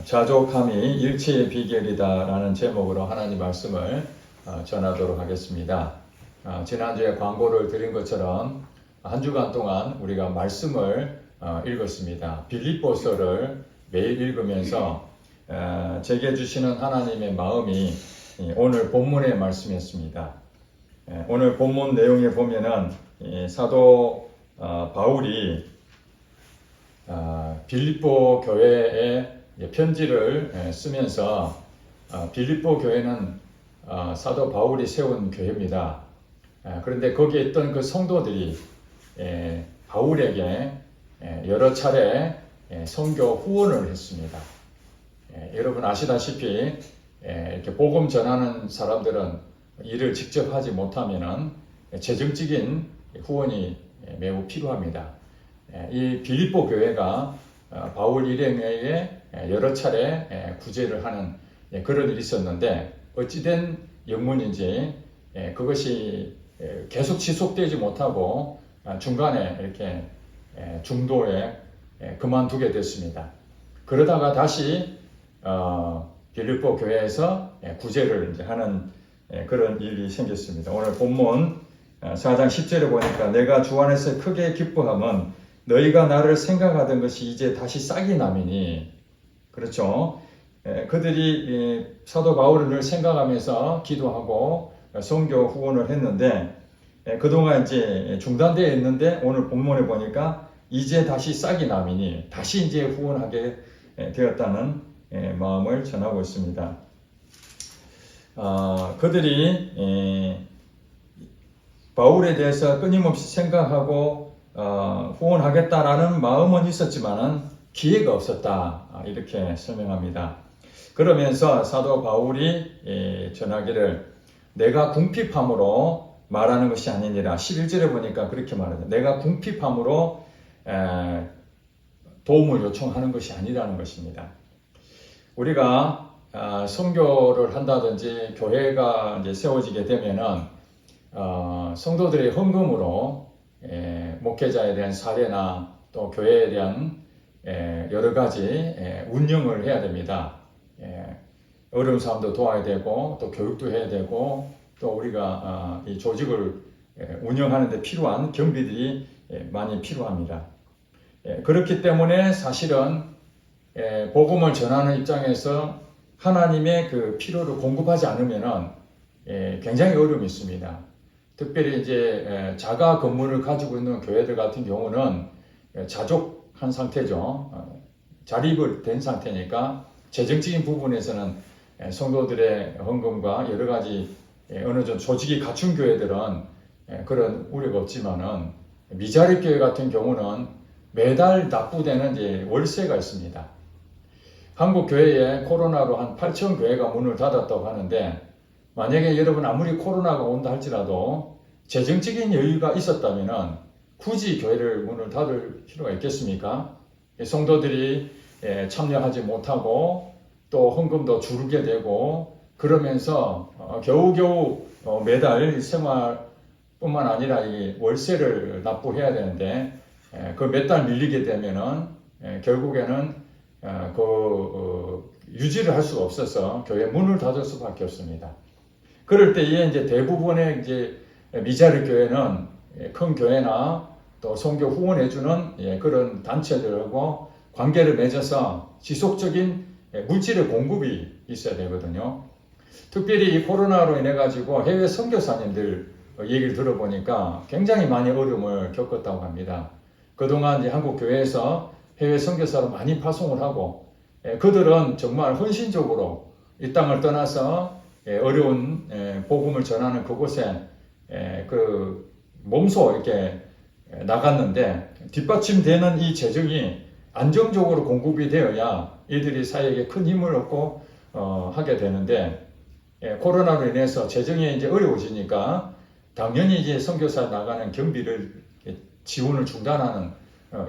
자족함이 일치의 비결이다라는 제목으로 하나님 말씀을 전하도록 하겠습니다. 지난주에 광고를 드린 것처럼 한 주간 동안 우리가 말씀을 읽었습니다. 빌립보서를 매일 읽으면서 제게 주시는 하나님의 마음이 오늘 본문의 말씀이었습니다. 오늘 본문 내용에 보면은 사도 바울이 빌립보 교회에 편지를 쓰면서 빌립보 교회는 사도 바울이 세운 교회입니다. 그런데 거기에 있던 그 성도들이 바울에게 여러 차례 선교 후원을 했습니다. 여러분 아시다시피 이렇게 복음 전하는 사람들은 일을 직접 하지 못하면은 재정적인 후원이 매우 필요합니다. 이 빌립보 교회가 바울 일행에게 여러 차례 구제를 하는 그런 일이 있었는데 어찌된 영문인지 그것이 계속 지속되지 못하고 중간에 이렇게 중도에 그만두게 됐습니다. 그러다가 다시 빌립보 교회에서 구제를 이제 하는 그런 일이 생겼습니다. 오늘 본문 4장 10절에 보니까 내가 주 안에서 크게 기뻐함은 너희가 나를 생각하던 것이 이제 다시 싹이 나미니, 그렇죠? 그들이 사도 바울을 늘 생각하면서 기도하고 선교 후원을 했는데 그동안 이제 중단되어 있는데 오늘 본문에 보니까 이제 다시 싹이 나미니 다시 이제 후원하게 되었다는 마음을 전하고 있습니다. 그들이 바울에 대해서 끊임없이 생각하고 후원하겠다라는 마음은 있었지만은 기회가 없었다, 이렇게 설명합니다. 그러면서 사도 바울이 전하기를 내가 궁핍함으로 말하는 것이 아니니라. 11절에 보니까 그렇게 말하죠. 내가 궁핍함으로 도움을 요청하는 것이 아니라는 것입니다. 우리가 선교를 한다든지 교회가 이제 세워지게 되면은 성도들의 헌금으로 목회자에 대한 사례나 또 교회에 대한 여러 가지 운영을 해야 됩니다. 어려운 사람도 도와야 되고 또 교육도 해야 되고 또 우리가 이 조직을 운영하는 데 필요한 경비들이 많이 필요합니다. 그렇기 때문에 사실은 복음을 전하는 입장에서 하나님의 그 필요를 공급하지 않으면은 굉장히 어려움이 있습니다. 특별히 이제 자가 건물을 가지고 있는 교회들 같은 경우는 자족한 상태죠. 자립을 된 상태니까 재정적인 부분에서는 성도들의 헌금과 여러 가지 어느 정도 조직이 갖춘 교회들은 그런 우려가 없지만은 미자립 교회 같은 경우는 매달 납부되는 이제 월세가 있습니다. 한국 교회에 코로나로 한 8천 교회가 문을 닫았다고 하는데 만약에 여러분 아무리 코로나가 온다 할지라도 재정적인 여유가 있었다면 굳이 교회를 문을 닫을 필요가 있겠습니까? 성도들이 참여하지 못하고 또 헌금도 줄게 되고 그러면서 겨우겨우 매달 생활뿐만 아니라 이 월세를 납부해야 되는데 그 몇 달 밀리게 되면은 결국에는 유지를 할 수가 없어서 교회 문을 닫을 수밖에 없습니다. 그럴 때에 이제 대부분의 이제 미자립 교회는 큰 교회나 또 선교 후원해주는 그런 단체들하고 관계를 맺어서 지속적인 물질의 공급이 있어야 되거든요. 특별히 이 코로나로 인해 가지고 해외 선교사님들 얘기를 들어보니까 굉장히 많이 어려움을 겪었다고 합니다. 그동안 이제 한국 교회에서 해외 선교사로 많이 파송을 하고 그들은 정말 헌신적으로 이 땅을 떠나서 어려운 복음을 전하는 그곳에 그 몸소 이렇게 나갔는데 뒷받침되는 이 재정이 안정적으로 공급이 되어야 이들이 사회에 큰 힘을 얻고 하게 되는데 코로나로 인해서 재정이 이제 어려워지니까 당연히 이제 선교사 나가는 경비를 지원을 중단하는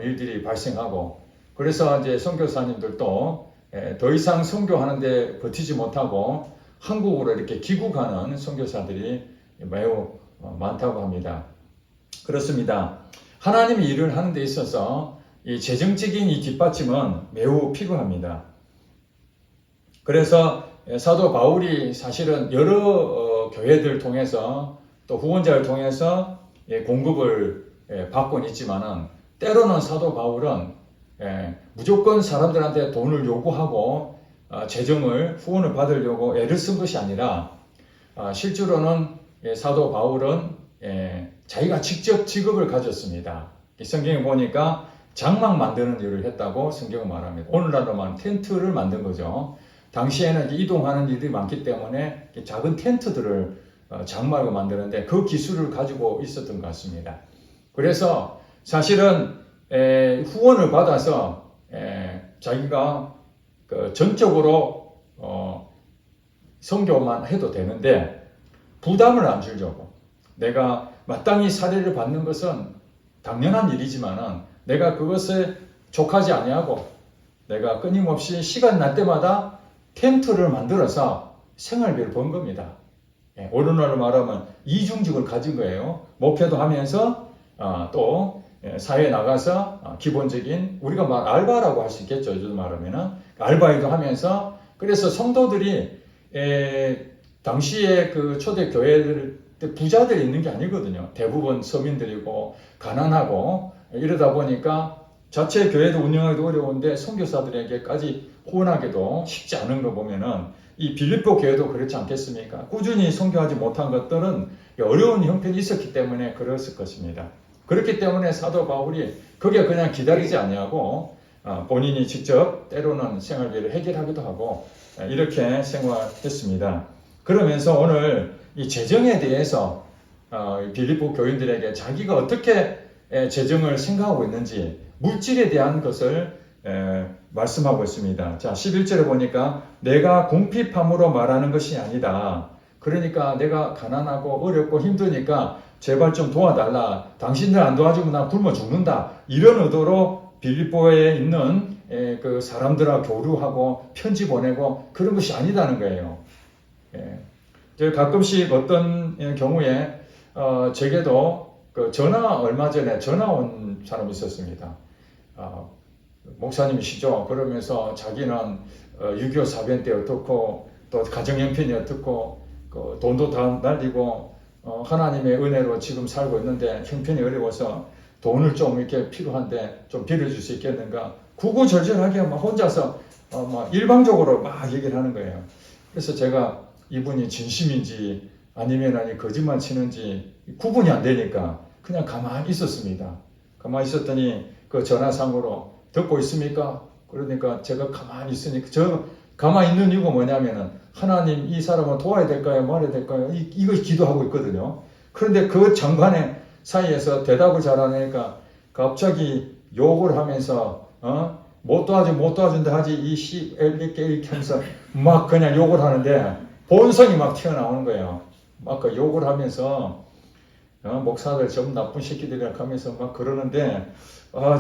일들이 발생하고 그래서 이제 선교사님들도 더 이상 선교하는데 버티지 못하고 한국으로 이렇게 귀국하는 선교사들이 매우 많다고 합니다. 그렇습니다. 하나님이 일을 하는 데 있어서 이 재정적인 이 뒷받침은 매우 필요합니다. 그래서 사도 바울이 사실은 여러 교회들 통해서 또 후원자를 통해서 공급을 받곤 있지만은 때로는 사도 바울은 무조건 사람들한테 돈을 요구하고 재정을 후원을 받으려고 애를 쓴 것이 아니라 실제로는 사도 바울은 자기가 직접 직업을 가졌습니다. 성경에 보니까 장막 만드는 일을 했다고 성경은 말합니다. 오늘날로 말하면 텐트를 만든 거죠. 당시에는 이동하는 일들이 많기 때문에 작은 텐트들을 장막을 만드는데 그 기술을 가지고 있었던 것 같습니다. 그래서 사실은 후원을 받아서 자기가 전적으로 선교만 해도 되는데 부담을 안 주려고, 내가 마땅히 사례를 받는 것은 당연한 일이지만은 내가 그것에 족하지 아니하고 내가 끊임없이 시간 날 때마다 텐트를 만들어서 생활비를 번 겁니다. 오늘날로 말하면 이중직을 가진 거예요. 목회도 하면서 또 사회에 나가서 기본적인 우리가 알바라고 할 수 있겠죠. 요즘 말하면은 알바일도 하면서, 그래서 성도들이 당시에 그 초대 교회들 부자들이 있는 게 아니거든요. 대부분 서민들이고 가난하고 이러다 보니까 자체 교회도 운영하기도 어려운데 선교사들에게까지 후원하기도 쉽지 않은 거 보면은 이 빌립보 교회도 그렇지 않겠습니까? 꾸준히 선교하지 못한 것들은 어려운 형편이 있었기 때문에 그랬을 것입니다. 그렇기 때문에 사도 바울이 그게 그냥 기다리지 아니하고 본인이 직접 때로는 생활비를 해결하기도 하고 이렇게 생활했습니다. 그러면서 오늘 이 재정에 대해서 빌립보 교인들에게 자기가 어떻게 재정을 생각하고 있는지 물질에 대한 것을 말씀하고 있습니다. 자, 11절에 보니까 내가 궁핍함으로 말하는 것이 아니다. 그러니까 내가 가난하고 어렵고 힘드니까 제발 좀 도와달라. 당신들 안 도와주면 나 굶어 죽는다. 이런 의도로 빌립보에 있는 그 사람들하고 교류하고 편지 보내고 그런 것이 아니다는 거예요. 제가 가끔씩 어떤 경우에 제게도 그 얼마 전에 전화 온 사람이 있었습니다. 목사님이시죠? 그러면서 자기는 6.25 사변 때 어떻고 또 가정형편이 어떻고 돈도 다 날리고 하나님의 은혜로 지금 살고 있는데 형편이 어려워서 돈을 좀 이렇게 필요한데 좀 빌려줄 수 있겠는가? 구구절절하게 막 혼자서 막 일방적으로 막 얘기를 하는 거예요. 그래서 제가 이분이 진심인지 아니면 거짓말 치는지 구분이 안 되니까 그냥 가만히 있었습니다. 가만히 있었더니 그 전화상으로 듣고 있습니까? 그러니까 제가 가만히 있으니까 저 가만히 있는 이유가 뭐냐면은 하나님 이 사람을 도와야 될까요? 말해야 될까요? 이거 기도하고 있거든요. 그런데 그 장관의 사이에서 대답을 잘하니까 갑자기 욕을 하면서 못 도와준다 하지 이 씨 엘리께 이렇게 하면서 막 그냥 욕을 하는데 본성이 막 튀어나오는 거예요. 막 그 욕을 하면서 목사들 좀 나쁜 새끼들이라 하면서 막 그러는데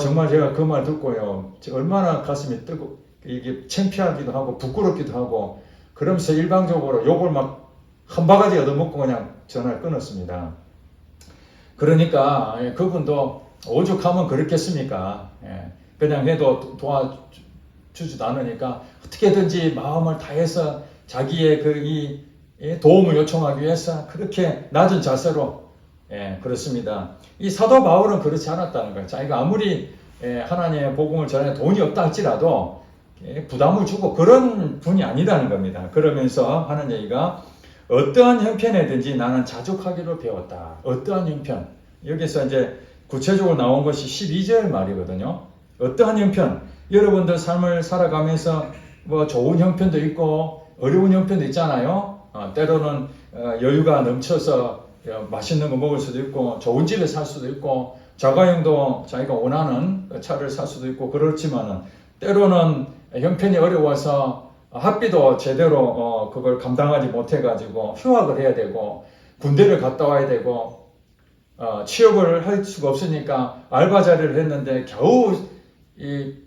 정말 제가 그 말 듣고요. 얼마나 가슴이 뜨고 이게 창피하기도 하고 부끄럽기도 하고 그러면서 일방적으로 욕을 막 한 바가지 얻어먹고 그냥 전화를 끊었습니다. 그러니까 그분도 오죽하면 그렇겠습니까? 그냥 해도 도와주지도 않으니까 어떻게든지 마음을 다해서 자기의 이 도움을 요청하기 위해서 그렇게 낮은 자세로 그렇습니다. 이 사도 바울은 그렇지 않았다는 거예요. 자기가 아무리 하나님의 복음을 전해 돈이 없다 할지라도 부담을 주고 그런 분이 아니라는 겁니다. 그러면서 하는 얘기가 어떠한 형편에든지 나는 자족하기로 배웠다. 어떠한 형편. 여기서 이제 구체적으로 나온 것이 12절 말이거든요. 어떠한 형편. 여러분들 삶을 살아가면서 뭐 좋은 형편도 있고 어려운 형편도 있잖아요. 때로는 여유가 넘쳐서 맛있는 거 먹을 수도 있고 좋은 집에 살 수도 있고 자가용도 자기가 원하는 차를 살 수도 있고 그렇지만은 때로는 형편이 어려워서 학비도 제대로 그걸 감당하지 못해가지고 휴학을 해야 되고 군대를 갔다 와야 되고 취업을 할 수가 없으니까 알바 자리를 했는데 겨우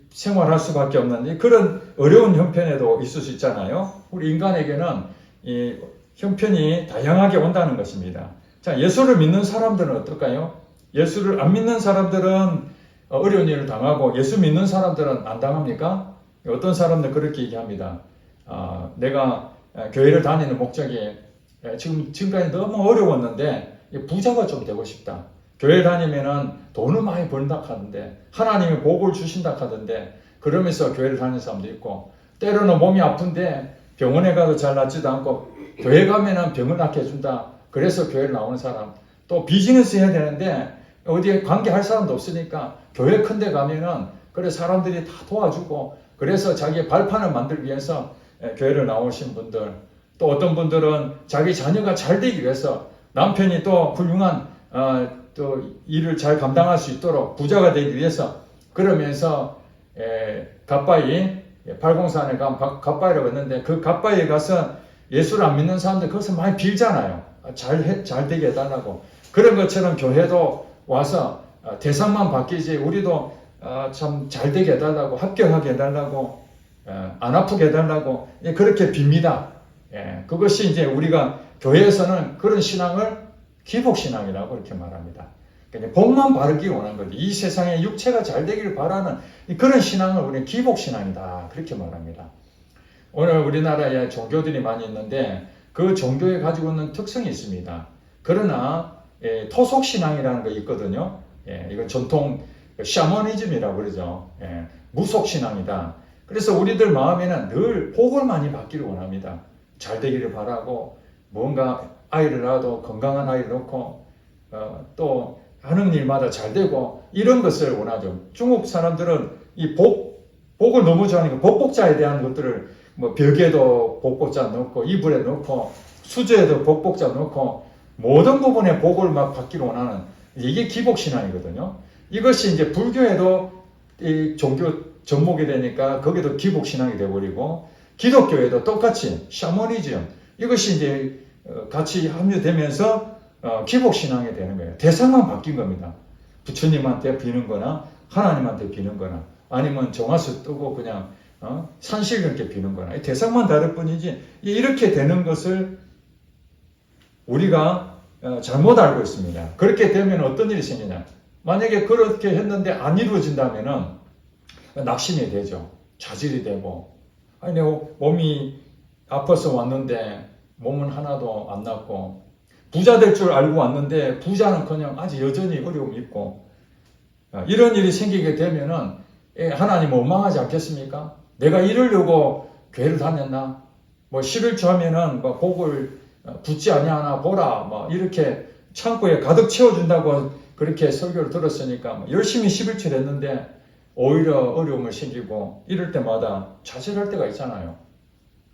생활할 수밖에 없는 그런 어려운 형편에도 있을 수 있잖아요. 우리 인간에게는 이 형편이 다양하게 온다는 것입니다. 자, 예수를 믿는 사람들은 어떨까요? 예수를 안 믿는 사람들은 어려운 일을 당하고 예수 믿는 사람들은 안 당합니까? 어떤 사람들 그렇게 얘기합니다. 내가 교회를 다니는 목적이 지금까지 너무 어려웠는데 부자가 좀 되고 싶다. 교회 다니면은 돈을 많이 번다 하던데 하나님이 복을 주신다 하던데 그러면서 교회를 다니는 사람도 있고 때로는 몸이 아픈데 병원에 가도 잘 낫지도 않고 교회 가면은 병을 낫게 해준다. 그래서 교회를 나오는 사람 또 비즈니스 해야 되는데 어디에 관계할 사람도 없으니까 교회 큰 데 가면은 그래 사람들이 다 도와주고 그래서 자기의 발판을 만들기 위해서 교회를 나오신 분들 또 어떤 분들은 자기 자녀가 잘 되기 위해서 남편이 또 훌륭한 또 일을 잘 감당할 수 있도록 부자가 되기 위해서 그러면서 갓바위 팔공산에 가면 갓바위라고 했는데 그 갓바위에 가서 예수를 안 믿는 사람들 거기서 많이 빌잖아요. 잘 되게 해달라고. 그런 것처럼 교회도 와서 대상만 바뀌지 우리도 참 잘 되게 해달라고 합격하게 해달라고 안 아프게 해달라고 그렇게 빕니다. 그것이 이제 우리가 교회에서는 그런 신앙을 기복신앙이라고 이렇게 말합니다. 그러니까 복만 바르기 원하는 거죠. 이 세상에 육체가 잘 되기를 바라는 그런 신앙을 우리는 기복신앙이다 그렇게 말합니다. 오늘 우리나라에 종교들이 많이 있는데 그 종교에 가지고 있는 특성이 있습니다. 그러나 토속신앙이라는 거 있거든요. 이건 전통 샤머니즘이라고 그러죠. 무속신앙이다. 그래서 우리들 마음에는 늘 복을 많이 받기를 원합니다. 잘 되기를 바라고 뭔가 아이를 낳아도 건강한 아이를 낳고 또 하는 일마다 잘 되고 이런 것을 원하죠. 중국 사람들은 이 복을 너무 좋아하니까 복복자에 대한 것들을 뭐 벽에도 복복자 넣고 이불에 넣고 수저에도 복복자 넣고 모든 부분에 복을 막 받기를 원하는 이게 기복신앙이거든요. 이것이 이제 불교에도 이 종교 접목이 되니까 거기도 기복신앙이 되어버리고 기독교에도 똑같이 샤머니즘 이것이 이제 같이 합류되면서 기복신앙이 되는 거예요. 대상만 바뀐 겁니다. 부처님한테 비는 거나 하나님한테 비는 거나 아니면 정화수 뜨고 그냥 산실경께 비는 거나 대상만 다를 뿐이지 이렇게 되는 것을 우리가 잘못 알고 있습니다. 그렇게 되면 어떤 일이 생기냐. 만약에 그렇게 했는데 안 이루어진다면은 낙심이 되죠. 좌절이 되고 아니 내 몸이 아파서 왔는데 몸은 하나도 안 낫고 부자 될 줄 알고 왔는데 부자는커녕 아직 여전히 어려움이 있고 이런 일이 생기게 되면은 하나님 원망하지 않겠습니까? 내가 이러려고 교회를 다녔나? 뭐 11조 하면은 뭐 복을 붙지 아니하나 보라 뭐 이렇게 창고에 가득 채워준다고 그렇게 설교를 들었으니까 뭐 열심히 11조를 했는데 오히려 어려움을 생기고 이럴 때마다 좌절할 때가 있잖아요.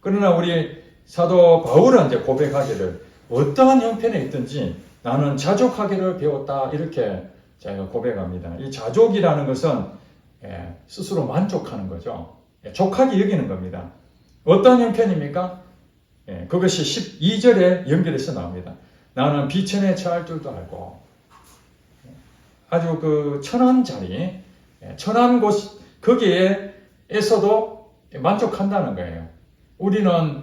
그러나 우리 사도 바울은 이제 고백하기를 어떠한 형편에 있든지 나는 자족하기를 배웠다 이렇게 제가 고백합니다. 이 자족이라는 것은 스스로 만족하는 거죠. 족하게 여기는 겁니다. 어떤 형편입니까? 그것이 12절에 연결해서 나옵니다. 나는 비천에 처할 줄도 알고 아주 그 천한 자리 천한 곳 거기에서도 만족한다는 거예요. 우리는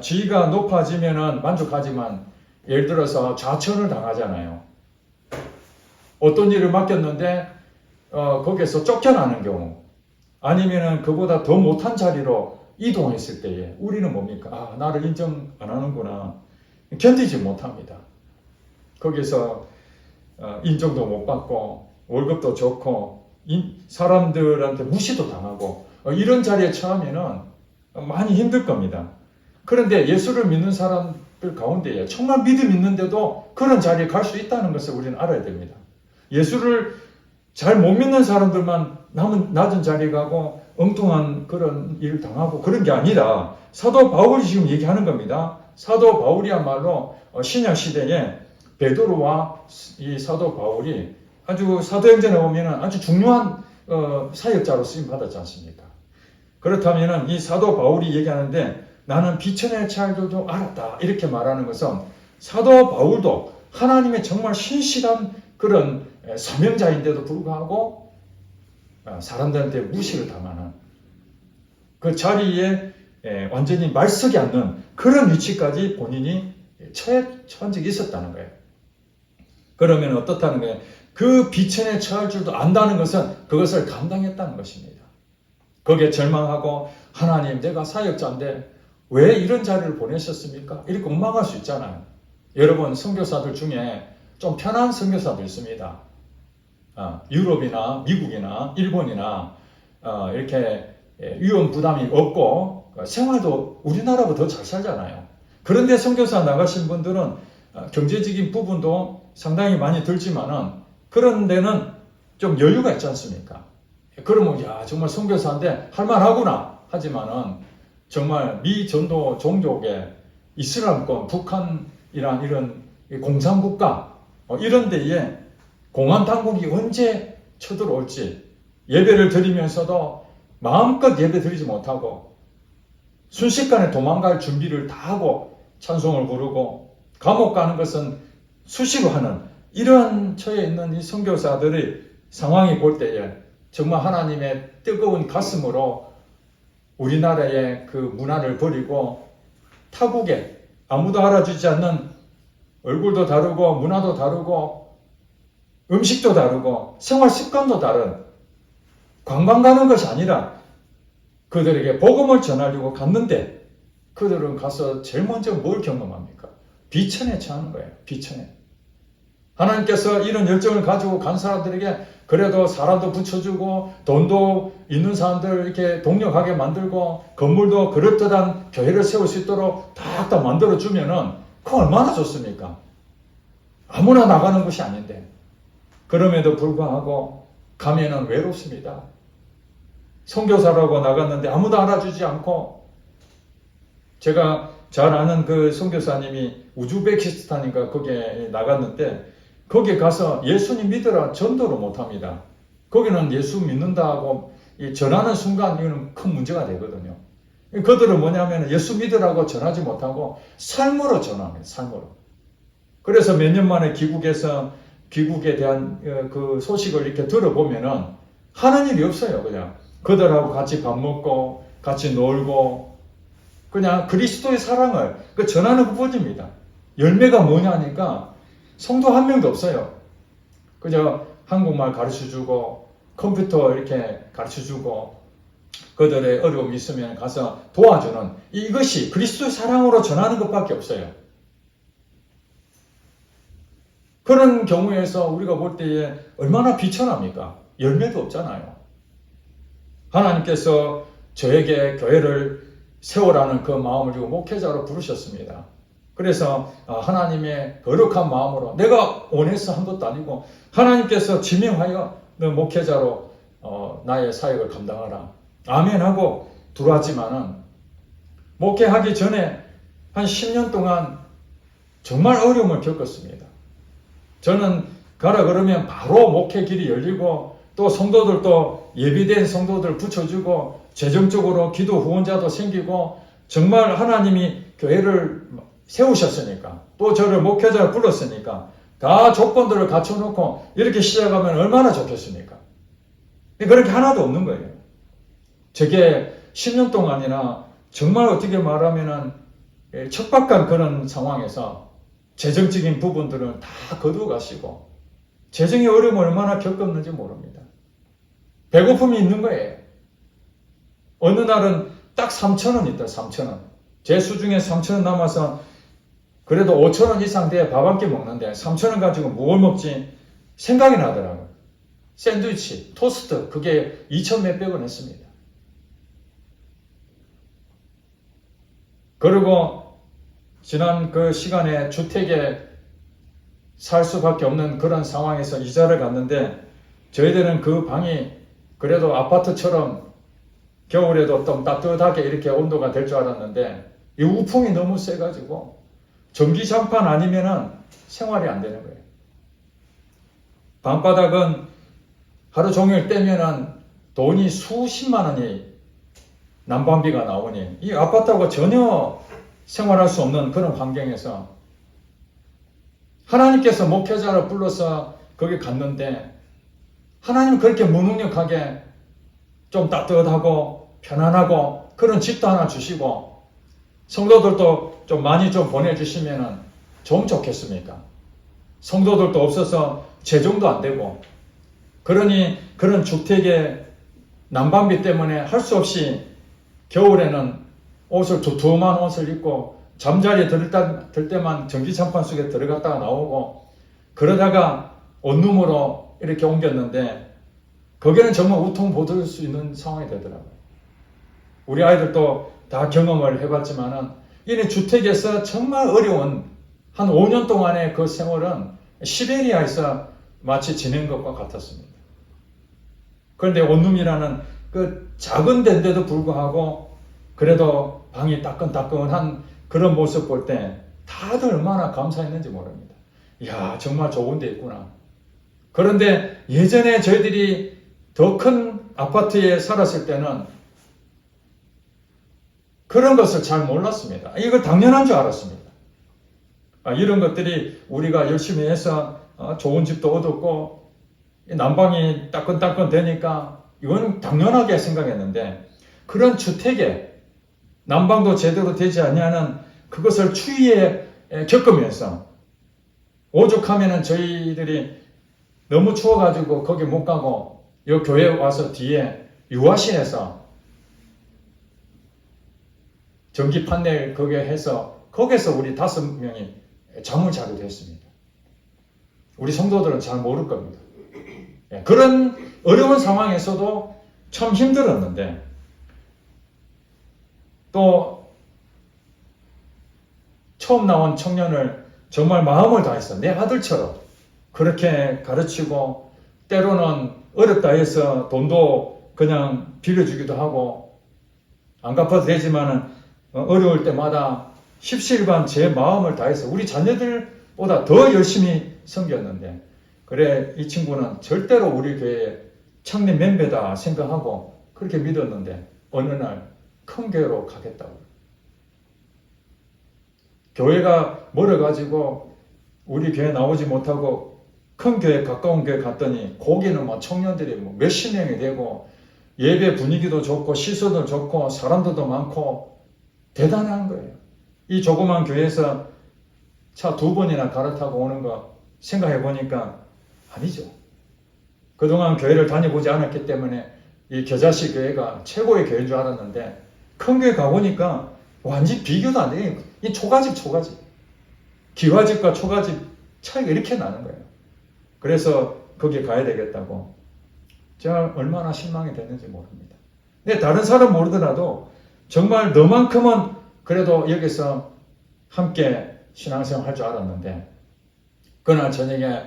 지위가 높아지면은 만족하지만 예를 들어서 좌천을 당하잖아요. 어떤 일을 맡겼는데 거기에서 쫓겨나는 경우 아니면은 그보다 더 못한 자리로 이동했을 때에 우리는 뭡니까? 나를 인정 안 하는구나. 견디지 못합니다. 거기서 인정도 못 받고 월급도 좋고 사람들한테 무시도 당하고 이런 자리에 처하면은 많이 힘들 겁니다. 그런데 예수를 믿는 사람들 가운데에 정말 믿음 있는데도 그런 자리에 갈 수 있다는 것을 우리는 알아야 됩니다. 예수를 잘 못 믿는 사람들만 낮은 자리에 가고 엉뚱한 그런 일을 당하고 그런 게 아니라 사도 바울이 지금 얘기하는 겁니다. 사도 바울이야말로 신약 시대에 베드로와 이 사도 바울이 아주 사도행전에 보면 아주 중요한 사역자로 쓰임 받았지 않습니까? 그렇다면 이 사도 바울이 얘기하는데 나는 비천에 처할 줄도 알았다 이렇게 말하는 것은 사도 바울도 하나님의 정말 신실한 그런 사명자인데도 불구하고 사람들한테 무시를 당하는 그 자리에 완전히 말석이 않는 그런 위치까지 본인이 처한 적이 있었다는 거예요. 그러면 어떻다는 거예요? 그 비천에 처할 줄도 안다는 것은 그것을 감당했다는 것입니다. 거기에 절망하고 하나님 내가 사역자인데 왜 이런 자리를 보내셨습니까? 이렇게 원망할 수 있잖아요. 여러분, 선교사들 중에 좀 편한 선교사도 있습니다. 유럽이나 미국이나 일본이나 이렇게 위험 부담이 없고 생활도 우리나라보다 더 잘 살잖아요. 그런데 선교사 나가신 분들은 경제적인 부분도 상당히 많이 들지만은 그런 데는 좀 여유가 있지 않습니까? 그러면 야 정말 선교사인데 할만하구나 하지만은 정말 미 전도 종족의 이슬람권, 북한이란 이런 공산국가 이런 데에 공안 당국이 언제 쳐들어올지 예배를 드리면서도 마음껏 예배 드리지 못하고 순식간에 도망갈 준비를 다 하고 찬송을 부르고 감옥 가는 것은 수시로 하는 이런 처해 있는 이 선교사들의 상황이 볼 때에 정말 하나님의 뜨거운 가슴으로 우리나라의 그 문화를 버리고 타국에 아무도 알아주지 않는 얼굴도 다르고 문화도 다르고 음식도 다르고 생활 습관도 다른 관광 가는 것이 아니라 그들에게 복음을 전하려고 갔는데 그들은 가서 제일 먼저 뭘 경험합니까? 비천에 처하는 거예요. 비천에. 하나님께서 이런 열정을 가지고 간 사람들에게 그래도 사람도 붙여주고 돈도 있는 사람들 이렇게 동력하게 만들고 건물도 그럴듯한 교회를 세울 수 있도록 딱 만들어주면은 그거 얼마나 좋습니까? 아무나 나가는 것이 아닌데 그럼에도 불구하고 가면은 외롭습니다. 선교사라고 나갔는데 아무도 알아주지 않고 제가 잘 아는 그 선교사님이 우즈베키스탄인가 거기에 나갔는데 거기에 가서 예수님 믿으라 전도를 못합니다. 거기는 예수 믿는다고 전하는 순간 이거는 큰 문제가 되거든요. 그들은 뭐냐면 예수 믿으라고 전하지 못하고 삶으로 전합니다. 삶으로. 그래서 몇 년 만에 귀국에 대한 그 소식을 이렇게 들어보면은 하는 일이 없어요. 그냥 그들하고 같이 밥 먹고 같이 놀고 그냥 그리스도의 사랑을 전하는 것뿐입니다. 열매가 뭐냐니까 성도 한 명도 없어요. 그저 한국말 가르쳐주고 컴퓨터 이렇게 가르쳐주고 그들의 어려움이 있으면 가서 도와주는 이것이 그리스도의 사랑으로 전하는 것밖에 없어요. 그런 경우에서 우리가 볼 때에 얼마나 비천합니까? 열매도 없잖아요. 하나님께서 저에게 교회를 세우라는 그 마음을 주고 목회자로 부르셨습니다. 그래서 하나님의 거룩한 마음으로 내가 원해서 한 것도 아니고 하나님께서 지명하여 너 목회자로 나의 사역을 감당하라. 아멘 하고 들어왔지만은 목회하기 전에 한 10년 동안 정말 어려움을 겪었습니다. 저는 가라 그러면 바로 목회 길이 열리고 또 성도들도 예비된 성도들 붙여주고 재정적으로 기도 후원자도 생기고 정말 하나님이 교회를 세우셨으니까 또 저를 목회자로 불렀으니까 다 조건들을 갖춰놓고 이렇게 시작하면 얼마나 좋겠습니까? 그렇게 하나도 없는 거예요. 저게 10년 동안이나 정말 어떻게 말하면은 척박한 그런 상황에서 재정적인 부분들은 다 거두어가시고 재정의 어려움을 얼마나 겪었는지 모릅니다. 배고픔이 있는 거예요. 어느 날은 딱 3,000원 있다. 3,000원. 제 수중에 3,000원 남아서 그래도 5,000원 이상 돼야 밥 한 끼 먹는데 3,000원 가지고 뭘 먹지 생각이 나더라고요. 샌드위치, 토스트 그게 2,000 몇백 원 했습니다. 그리고 지난 그 시간에 주택에 살 수밖에 없는 그런 상황에서 이사를 갔는데 저희들은 그 방이 그래도 아파트처럼 겨울에도 좀 따뜻하게 이렇게 온도가 될 줄 알았는데 이 우풍이 너무 세가지고 전기장판 아니면은 생활이 안 되는 거예요. 방바닥은 하루 종일 떼면은 돈이 수십만 원이 난방비가 나오니 이 아파트하고 전혀 생활할 수 없는 그런 환경에서 하나님께서 목회자를 불러서 거기 갔는데 하나님 그렇게 무능력하게 좀 따뜻하고 편안하고 그런 집도 하나 주시고 성도들도 좀 많이 좀 보내주시면은 좀 좋겠습니까? 성도들도 없어서 재정도 안 되고 그러니 그런 주택의 난방비 때문에 할 수 없이 겨울에는 옷을 두툼한 옷을 입고 잠자리에 들 때만 전기장판 속에 들어갔다가 나오고 그러다가 원룸으로 이렇게 옮겼는데 거기는 정말 우통보들 수 있는 상황이 되더라고요. 우리 아이들도 다 경험을 해봤지만은 이런 주택에서 정말 어려운 한 5년 동안의 그 생활은 시베리아에서 마치 지낸 것과 같았습니다. 그런데 원룸이라는 그 작은 데인데도 불구하고 그래도 방이 따끈따끈한 그런 모습 볼 때 다들 얼마나 감사했는지 모릅니다. 이야, 정말 좋은 데 있구나. 그런데 예전에 저희들이 더 큰 아파트에 살았을 때는 그런 것을 잘 몰랐습니다. 이걸 당연한 줄 알았습니다. 이런 것들이 우리가 열심히 해서 좋은 집도 얻었고 난방이 따끈따끈 되니까 이건 당연하게 생각했는데 그런 주택에 난방도 제대로 되지 않냐는 그것을 추위에 겪으면서 오죽하면은 저희들이 너무 추워가지고 거기 못 가고 이 교회 와서 뒤에 유아실에서 전기 판넬 거기에 해서 거기서 우리 5명이 잠을 자게 됐습니다. 우리 성도들은 잘 모를 겁니다. 그런 어려운 상황에서도 참 힘들었는데 또 처음 나온 청년을 정말 마음을 다해서 내 아들처럼 그렇게 가르치고 때로는 어렵다 해서 돈도 그냥 빌려주기도 하고 안 갚아도 되지만은 어려울 때마다 십시일반 제 마음을 다해서 우리 자녀들보다 더 열심히 섬겼는데 그래 이 친구는 절대로 우리 교회의 창립 멤버다 생각하고 그렇게 믿었는데 어느 날 큰 교회로 가겠다고 교회가 멀어가지고 우리 교회 나오지 못하고 큰 교회 가까운 교회 갔더니 거기는 뭐 청년들이 뭐 몇십 명이 되고 예배 분위기도 좋고 시설도 좋고 사람들도 많고 대단한 거예요. 이 조그만 교회에서 차 2번이나 갈아타고 오는 거 생각해 보니까 아니죠. 그동안 교회를 다녀보지 않았기 때문에 이 겨자씨 교회가 최고의 교회인 줄 알았는데 큰 교회 가보니까 완전 비교도 안 돼요. 이 초가집. 기와집과 초가집 차이가 이렇게 나는 거예요. 그래서 거기에 가야 되겠다고. 제가 얼마나 실망이 됐는지 모릅니다. 근데 다른 사람 모르더라도 정말 너만큼은 그래도 여기서 함께 신앙생활 할 줄 알았는데 그날 저녁에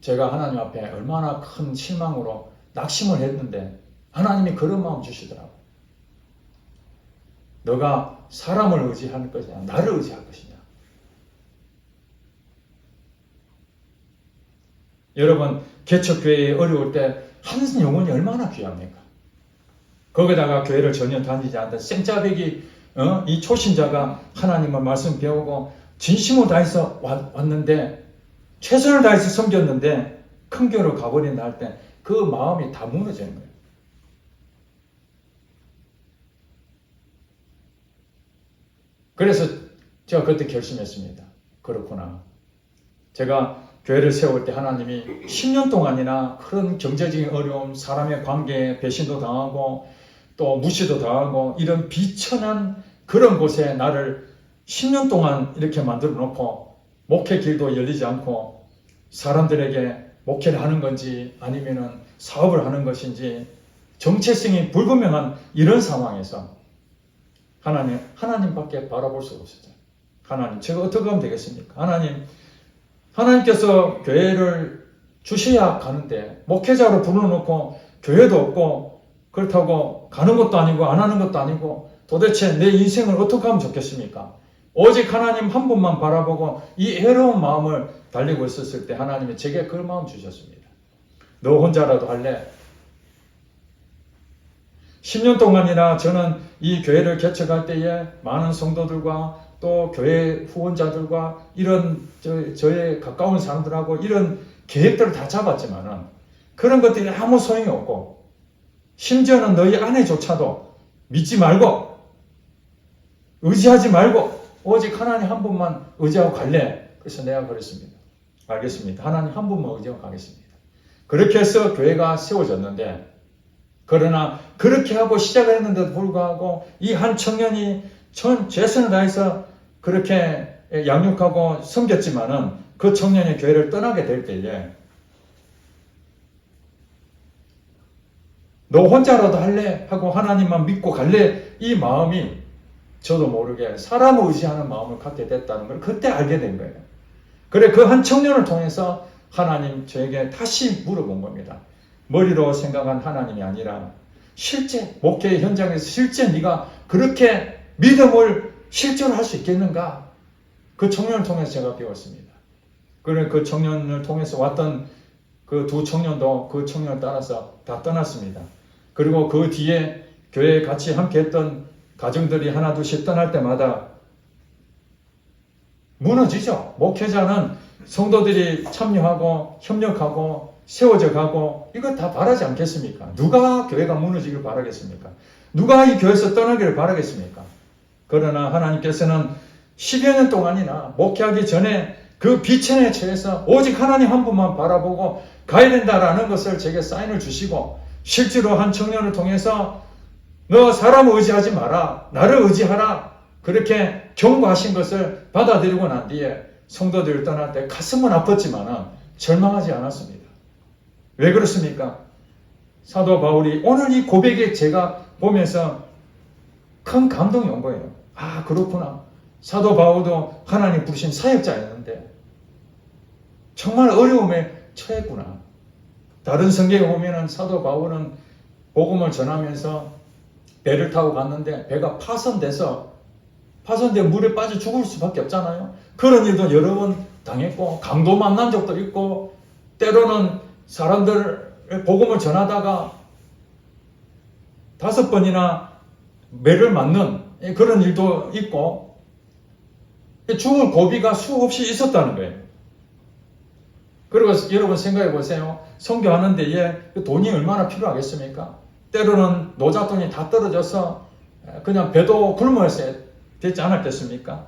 제가 하나님 앞에 얼마나 큰 실망으로 낙심을 했는데 하나님이 그런 마음 주시더라고요. 너가 사람을 의지할 것이냐 나를 의지할 것이냐. 여러분 개척교회에 어려울 때 한 영혼이 얼마나 귀합니까? 거기다가 교회를 전혀 다니지 않던 생짜배기 이 초신자가 하나님의 말씀 배우고 진심으로 다해서 왔는데 최선을 다해서 섬겼는데 큰 교회로 가버린다 할 때 그 마음이 다 무너지는 거예요. 그래서 제가 그때 결심했습니다. 그렇구나. 제가 교회를 세울 때 하나님이 10년 동안이나 그런 경제적인 어려움, 사람의 관계에 배신도 당하고 또 무시도 당하고 이런 비천한 그런 곳에 나를 10년 동안 이렇게 만들어 놓고 목회 길도 열리지 않고 사람들에게 목회를 하는 건지 아니면은 사업을 하는 것인지 정체성이 불분명한 이런 상황에서 하나님밖에 바라볼 수가 없었어요. 하나님, 제가 어떻게 하면 되겠습니까? 하나님께서 교회를 주셔야 가는데 목회자로 불러놓고 교회도 없고 그렇다고 가는 것도 아니고 안 하는 것도 아니고 도대체 내 인생을 어떻게 하면 좋겠습니까? 오직 하나님 한 분만 바라보고 이 애로운 마음을 달리고 있었을 때 하나님이 제게 그 마음 주셨습니다. 너 혼자라도 할래? 10년 동안이나 저는 이 교회를 개척할 때에 많은 성도들과 또 교회 후원자들과 이런 저의 가까운 사람들하고 이런 계획들을 다 잡았지만은 그런 것들이 아무 소용이 없고 심지어는 너희 아내조차도 믿지 말고 의지하지 말고 오직 하나님 한 분만 의지하고 갈래. 그래서 내가 그랬습니다. 알겠습니다. 하나님 한 분만 의지하고 가겠습니다. 그렇게 해서 교회가 세워졌는데 그러나 그렇게 하고 시작을 했는데도 불구하고 이 한 청년이 최선을 다해서 그렇게 양육하고 섬겼지만은 그 청년이 교회를 떠나게 될 때에 너 혼자라도 할래? 하고 하나님만 믿고 갈래? 이 마음이 저도 모르게 사람을 의지하는 마음을 갖게 됐다는 걸 그때 알게 된 거예요. 그래 그 한 청년을 통해서 하나님 저에게 다시 물어본 겁니다. 머리로 생각한 하나님이 아니라 실제 목회 현장에서 실제 네가 그렇게 믿음을 실제로 할 수 있겠는가? 그 청년을 통해서 제가 배웠습니다. 그래 그 청년을 통해서 왔던 그 두 청년도 그 청년을 따라서 다 떠났습니다. 그리고 그 뒤에 교회에 같이 함께 했던 가정들이 하나 둘씩 떠날 때마다 무너지죠. 목회자는 성도들이 참여하고 협력하고 세워져 가고 이거 다 바라지 않겠습니까? 누가 교회가 무너지길 바라겠습니까? 누가 이 교회에서 떠나기를 바라겠습니까? 그러나 하나님께서는 10여 년 동안이나 목회하기 전에 그 비천에 처해서 오직 하나님 한 분만 바라보고 가야 된다라는 것을 제게 사인을 주시고 실제로 한 청년을 통해서 너 사람을 의지하지 마라. 나를 의지하라. 그렇게 경고하신 것을 받아들이고 난 뒤에 성도들을 떠날 때 가슴은 아팠지만 절망하지 않았습니다. 왜 그렇습니까? 사도 바울이 오늘 이 고백에 제가 보면서 큰 감동이 온 거예요. 아 그렇구나. 사도 바울도 하나님 부르신 사역자였는데 정말 어려움에 처했구나. 다른 성경에 보면은 사도 바울은 복음을 전하면서 배를 타고 갔는데 배가 파손돼 물에 빠져 죽을 수밖에 없잖아요. 그런 일도 여러 번 당했고 강도 만난 적도 있고 때로는 사람들 복음을 전하다가 5번이나 매를 맞는 그런 일도 있고 죽을 고비가 수없이 있었다는 거예요. 그리고 여러분 생각해 보세요. 선교하는 데에 돈이 얼마나 필요하겠습니까? 때로는 노잣돈이 다 떨어져서 그냥 배도 굶어서 되지 않았겠습니까?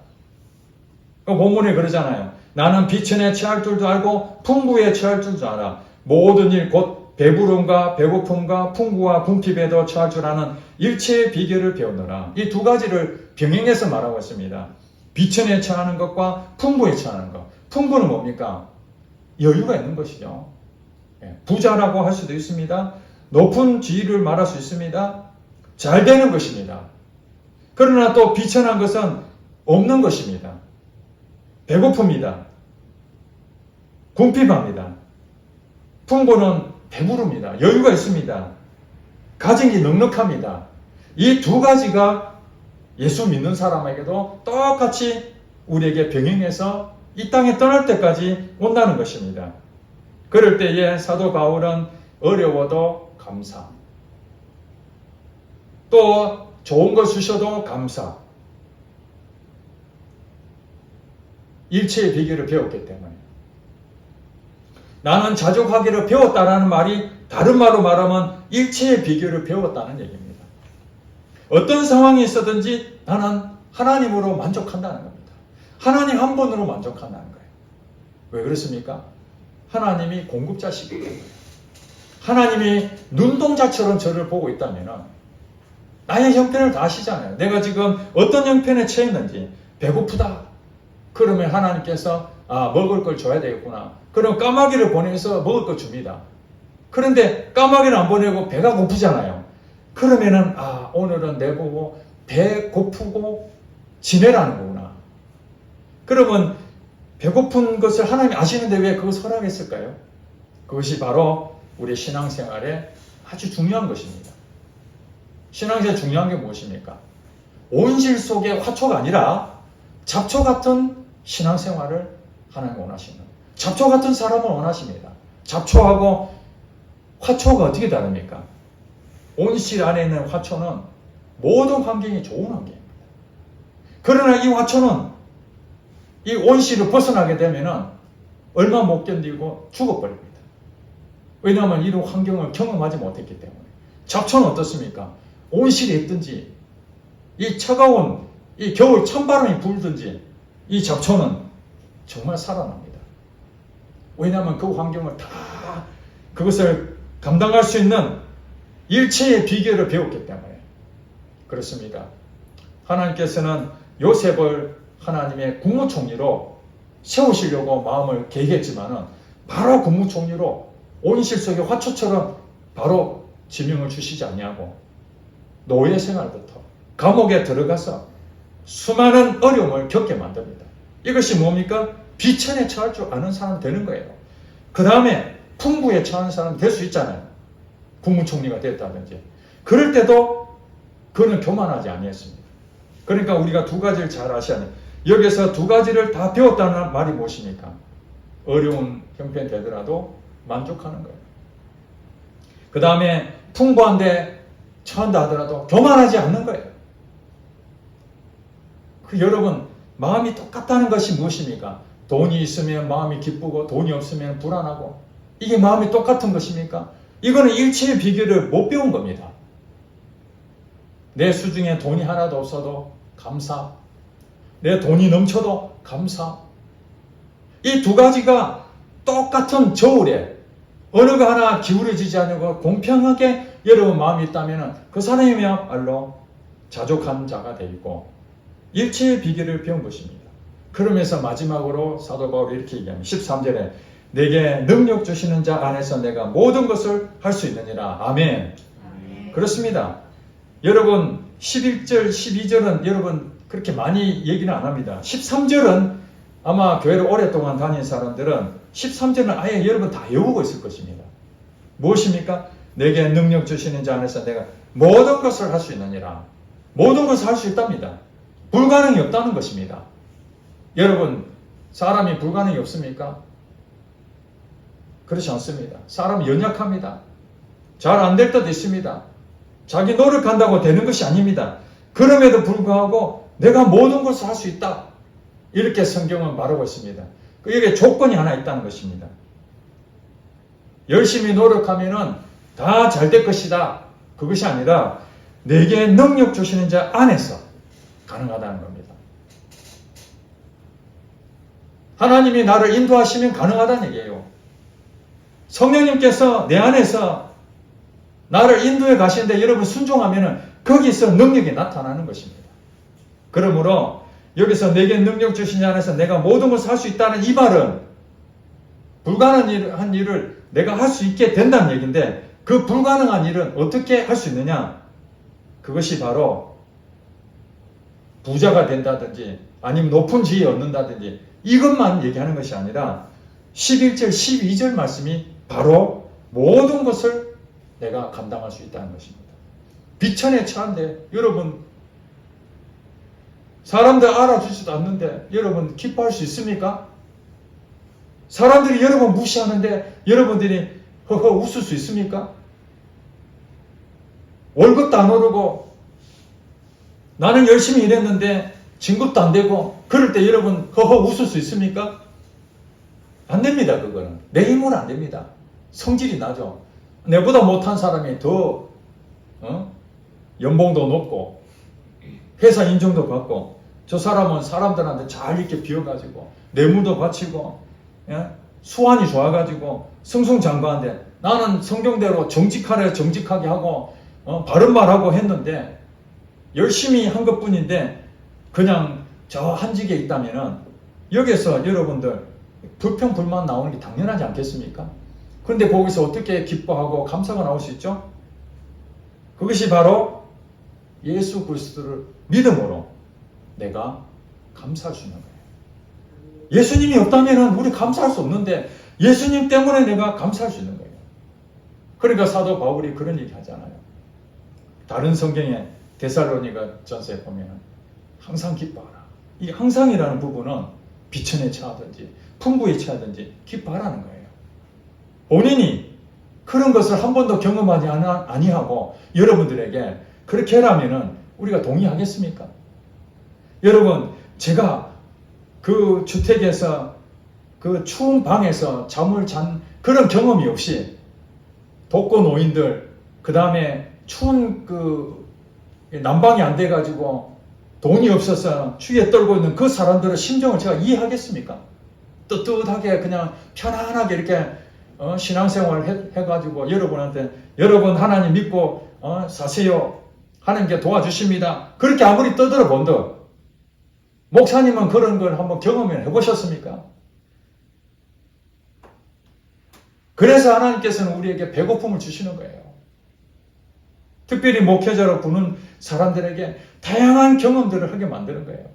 본문에 그러잖아요. 나는 비천에 취할 줄도 알고 풍부에 취할 줄도 알아. 모든 일 곧 배부름과 배고픔과 풍부와 궁핍에도 처할 줄 아는 일체의 비결을 배우노라. 이 두 가지를 병행해서 말하고 있습니다. 비천에 처하는 것과 풍부에 처하는 것. 풍부는 뭡니까? 여유가 있는 것이죠. 부자라고 할 수도 있습니다. 높은 지위를 말할 수 있습니다. 잘 되는 것입니다. 그러나 또 비천한 것은 없는 것입니다. 배고픕니다. 궁핍합니다. 풍부는 배부릅니다. 여유가 있습니다. 가진 게 넉넉합니다. 이 두 가지가 예수 믿는 사람에게도 똑같이 우리에게 병행해서 이 땅에 떠날 때까지 온다는 것입니다. 그럴 때에 사도 바울은 어려워도 감사, 또 좋은 것 주셔도 감사, 일체의 비결을 배웠기 때문에 나는 자족하기를 배웠다라는 말이 다른 말로 말하면 일체의 비결을 배웠다는 얘기입니다. 어떤 상황이 있었든지 나는 하나님으로 만족한다는 겁니다. 하나님 한 분으로 만족한다는 거예요. 왜 그렇습니까? 하나님이 공급자시기 때문에. 하나님이 눈동자처럼 저를 보고 있다면 나의 형편을 다 아시잖아요. 내가 지금 어떤 형편에 처했는지 배고프다. 그러면 하나님께서 먹을 걸 줘야 되겠구나. 그럼 까마귀를 보내서 먹을 걸 줍니다. 그런데 까마귀를 안 보내고 배가 고프잖아요. 그러면은 오늘은 내보고 배 고프고 지내라는 거구나. 그러면 배고픈 것을 하나님이 아시는데 왜 그것을 허락했을까요? 그것이 바로 우리 신앙생활에 아주 중요한 것입니다. 신앙생활에 중요한 게 무엇입니까? 온실 속의 화초가 아니라 잡초 같은 신앙생활을 하나님 원하시는 거예요. 잡초 같은 사람을 원하십니다. 잡초하고 화초가 어떻게 다릅니까? 온실 안에 있는 화초는 모든 환경이 좋은 환경입니다. 그러나 이 화초는 이 온실을 벗어나게 되면 얼마 못 견디고 죽어버립니다. 왜냐하면 이런 환경을 경험하지 못했기 때문에. 잡초는 어떻습니까? 온실에 있든지 이 차가운 이 겨울 찬바람이 불든지 이 잡초는 정말 살아납니다. 왜냐하면 그 환경을 다 그것을 감당할 수 있는 일체의 비결을 배웠기 때문에 그렇습니다. 하나님께서는 요셉을 하나님의 국무총리로 세우시려고 마음을 계획했지만은 바로 국무총리로 온실 속의 화초처럼 바로 지명을 주시지 아니하고 노예 생활부터 감옥에 들어가서 수많은 어려움을 겪게 만듭니다. 이것이 뭡니까? 비천에 처할 줄 아는 사람 되는 거예요. 그 다음에 풍부에 처하는 사람 될 수 있잖아요. 국무총리가 됐다든지. 그럴 때도 그는 교만하지 아니했습니다. 그러니까 우리가 두 가지를 잘 아셔야 돼요. 여기서 두 가지를 다 배웠다는 말이 무엇입니까? 어려운 형편되더라도 만족하는 거예요. 그 다음에 풍부한데 처한다 하더라도 교만하지 않는 거예요. 여러분, 마음이 똑같다는 것이 무엇입니까? 돈이 있으면 마음이 기쁘고 돈이 없으면 불안하고, 이게 마음이 똑같은 것입니까? 이거는 일체의 비결을 못 배운 겁니다. 내 수중에 돈이 하나도 없어도 감사, 내 돈이 넘쳐도 감사. 이 두 가지가 똑같은 저울에 어느가 하나 기울어지지 않고 공평하게 여러분 마음이 있다면 그 사람이야말로 자족한 자가 되고 일체의 비결을 배운 것입니다. 그러면서 마지막으로 사도 바울이 이렇게 얘기합니다. 13절에 내게 능력 주시는 자 안에서 내가 모든 것을 할 수 있느니라. 아멘. 아멘. 그렇습니다. 여러분 11절, 12절은 여러분 그렇게 많이 얘기는 안 합니다. 13절은 아마 교회를 오랫동안 다닌 사람들은 13절은 아예 여러분 다 외우고 있을 것입니다. 무엇입니까? 내게 능력 주시는 자 안에서 내가 모든 것을 할 수 있느니라. 모든 것을 할 수 있답니다. 불가능이 없다는 것입니다. 여러분, 사람이 불가능이 없습니까? 그렇지 않습니다. 사람이 연약합니다. 잘 안 될 때도 있습니다. 자기 노력한다고 되는 것이 아닙니다. 그럼에도 불구하고 내가 모든 것을 할 수 있다. 이렇게 성경은 말하고 있습니다. 여기에 조건이 하나 있다는 것입니다. 열심히 노력하면은 다 잘 될 것이다. 그것이 아니라 내게 능력 주시는 자 안에서 가능하다는 겁니다. 하나님이 나를 인도하시면 가능하다는 얘기예요. 성령님께서 내 안에서 나를 인도해 가시는데 여러분 순종하면 거기서 능력이 나타나는 것입니다. 그러므로 여기서 내게 능력 주신 자 안에서 내가 모든 것을 할 수 있다는 이 말은 불가능한 일을 내가 할 수 있게 된다는 얘기인데 그 불가능한 일은 어떻게 할 수 있느냐? 그것이 바로 부자가 된다든지 아니면 높은 지위에 얻는다든지 이것만 얘기하는 것이 아니라 11절, 12절 말씀이 바로 모든 것을 내가 감당할 수 있다는 것입니다. 비천에 처한데 여러분 사람들 알아주지도 않는데 여러분 기뻐할 수 있습니까? 사람들이 여러분 무시하는데 여러분들이 허허 웃을 수 있습니까? 월급도 안 오르고 나는 열심히 일했는데 진급도 안 되고 그럴 때 여러분 허허 웃을 수 있습니까? 안 됩니다. 그거는 내 힘으로 안 됩니다. 성질이 나죠. 내보다 못한 사람이 더 연봉도 높고 회사 인정도 받고 저 사람은 사람들한테 잘 이렇게 비워가지고 뇌물도 바치고 수완이 좋아가지고 승승장구한데 나는 성경대로 정직하게 하고 바른 말하고 했는데 열심히 한 것뿐인데 그냥 저 한직에 있다면은 여기서 여러분들 불평 불만 나오는 게 당연하지 않겠습니까? 그런데 거기서 어떻게 기뻐하고 감사가 나올 수 있죠? 그것이 바로 예수 그리스도를 믿음으로 내가 감사할 수 있는 거예요. 예수님이 없다면 우리 감사할 수 없는데 예수님 때문에 내가 감사할 수 있는 거예요. 그러니까 사도 바울이 그런 얘기 하잖아요. 다른 성경에 데살로니가 전서에 보면 항상 기뻐하라. 이 항상이라는 부분은 비천에 처하든지 풍부에 처하든지 기뻐하라는 거예요. 본인이 그런 것을 한 번도 경험하지 아니하고 여러분들에게 그렇게 하라면은 우리가 동의하겠습니까? 여러분, 제가 그 주택에서 그 추운 방에서 잠을 잔 그런 경험이 없이 독거 노인들, 그 다음에 추운 그 난방이 안 돼가지고 돈이 없어서 추위에 떨고 있는 그 사람들의 심정을 제가 이해하겠습니까? 떳떳하게 그냥 편안하게 이렇게 신앙생활 해가지고 여러분한테 여러분 하나님 믿고 사세요 하나님께 도와주십니다. 그렇게 아무리 떠들어 본들 목사님은 그런 걸 한번 경험해 보셨습니까? 그래서 하나님께서는 우리에게 배고픔을 주시는 거예요. 특별히 목회자로 부는 사람들에게 다양한 경험들을 하게 만드는 거예요.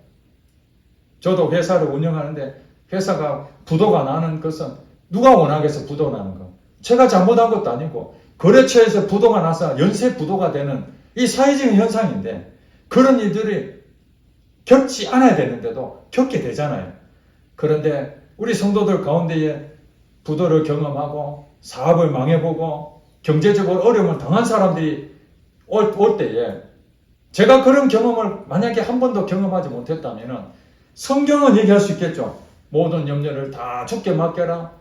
저도 회사를 운영하는데 회사가 부도가 나는 것은 누가 원하겠어, 부도 나는 거. 제가 잘못한 것도 아니고 거래처에서 부도가 나서 연쇄 부도가 되는 이 사회적인 현상인데 그런 일들이 겪지 않아야 되는데도 겪게 되잖아요. 그런데 우리 성도들 가운데에 부도를 경험하고 사업을 망해보고 경제적으로 어려움을 당한 사람들이 올 때에 제가 그런 경험을 만약에 한 번도 경험하지 못했다면 성경은 얘기할 수 있겠죠. 모든 염려를 다 주께 맡겨라.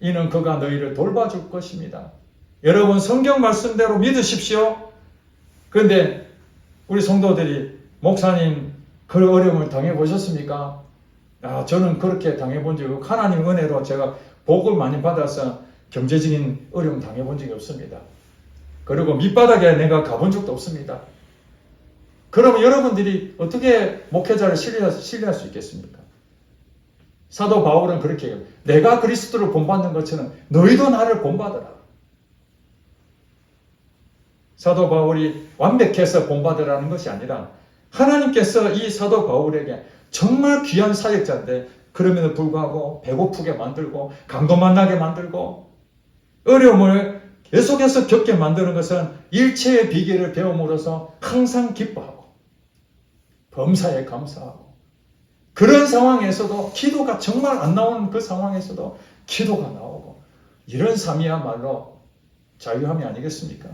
이는 그가 너희를 돌봐줄 것입니다. 여러분 성경 말씀대로 믿으십시오. 그런데 우리 성도들이 목사님 그 어려움을 당해보셨습니까? 저는 그렇게 당해본 적이 없고 하나님 은혜로 제가 복을 많이 받아서 경제적인 어려움 당해본 적이 없습니다. 그리고 밑바닥에 내가 가본 적도 없습니다. 그러면 여러분들이 어떻게 목회자를 신뢰할 수 있겠습니까? 사도 바울은 그렇게 해요. 내가 그리스도를 본받는 것처럼 너희도 나를 본받으라. 사도 바울이 완벽해서 본받으라는 것이 아니라 하나님께서 이 사도 바울에게 정말 귀한 사역자인데 그럼에도 불구하고 배고프게 만들고 강도 만나게 만들고 어려움을 계속해서 겪게 만드는 것은 일체의 비결을 배움으로써 항상 기뻐하고 범사에 감사하고 그런 상황에서도 기도가 정말 안 나오는 그 상황에서도 기도가 나오고 이런 삶이야말로 자유함이 아니겠습니까?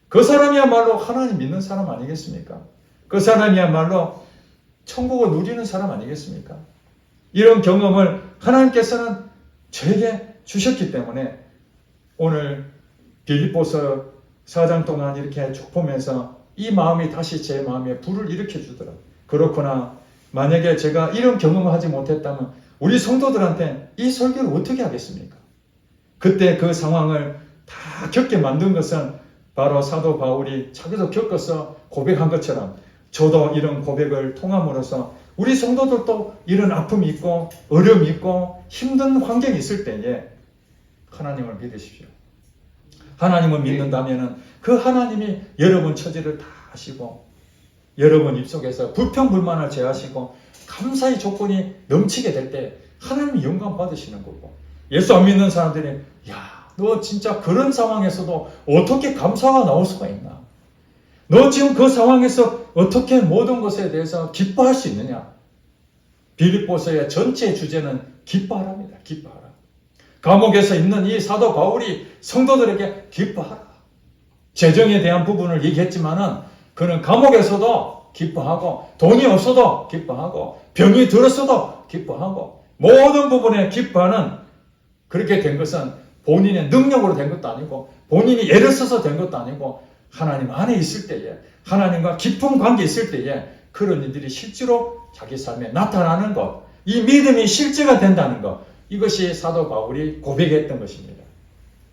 그 사람이야말로 하나님 믿는 사람 아니겠습니까? 그 사람이야말로 천국을 누리는 사람 아니겠습니까? 이런 경험을 하나님께서는 저에게 주셨기 때문에 오늘 빌립보서 4장 동안 이렇게 쭉 보면서 이 마음이 다시 제 마음에 불을 일으켜 주더라. 그렇구나. 만약에 제가 이런 경험을 하지 못했다면 우리 성도들한테 이 설교를 어떻게 하겠습니까? 그때 그 상황을 다 겪게 만든 것은 바로 사도 바울이 자기도 겪어서 고백한 것처럼 저도 이런 고백을 통함으로써 우리 성도들도 이런 아픔이 있고 어려움이 있고 힘든 환경이 있을 때에 하나님을 믿으십시오. 하나님을 믿는다면 그 하나님이 여러분 처지를 다 아시고 여러분 입속에서 불평불만을 제하시고 감사의 조건이 넘치게 될 때 하나님이 영광 받으시는 거고 예수 안 믿는 사람들이 너 진짜 그런 상황에서도 어떻게 감사가 나올 수가 있나? 너 지금 그 상황에서 어떻게 모든 것에 대해서 기뻐할 수 있느냐? 빌립보서의 전체 주제는 기뻐하랍니다. 기뻐하라. 감옥에서 있는 이 사도 바울이 성도들에게 기뻐하라. 재정에 대한 부분을 얘기했지만은 그는 감옥에서도 기뻐하고 돈이 없어도 기뻐하고 병이 들었어도 기뻐하고 모든 부분에 기뻐하는 그렇게 된 것은 본인의 능력으로 된 것도 아니고 본인이 애를 써서 된 것도 아니고 하나님 안에 있을 때에 하나님과 깊은 관계 있을 때에 그런 일들이 실제로 자기 삶에 나타나는 것, 이 믿음이 실제가 된다는 것, 이것이 사도 바울이 고백했던 것입니다.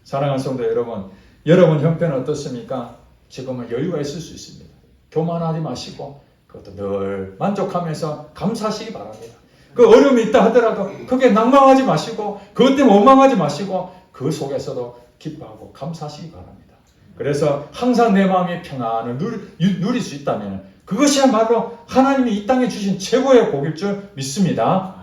사랑하는 성도 여러분, 여러분 형편은 어떻습니까? 지금은 여유가 있을 수 있습니다. 교만하지 마시고 그것도 늘 만족하면서 감사하시기 바랍니다. 그 어려움이 있다 하더라도 그게 낭망하지 마시고 그것 때문에 원망하지 마시고 그 속에서도 기뻐하고 감사하시기 바랍니다. 그래서 항상 내 마음이 평안을 누릴 수 있다면 그것이야말로 하나님이 이 땅에 주신 최고의 복일 줄 믿습니다.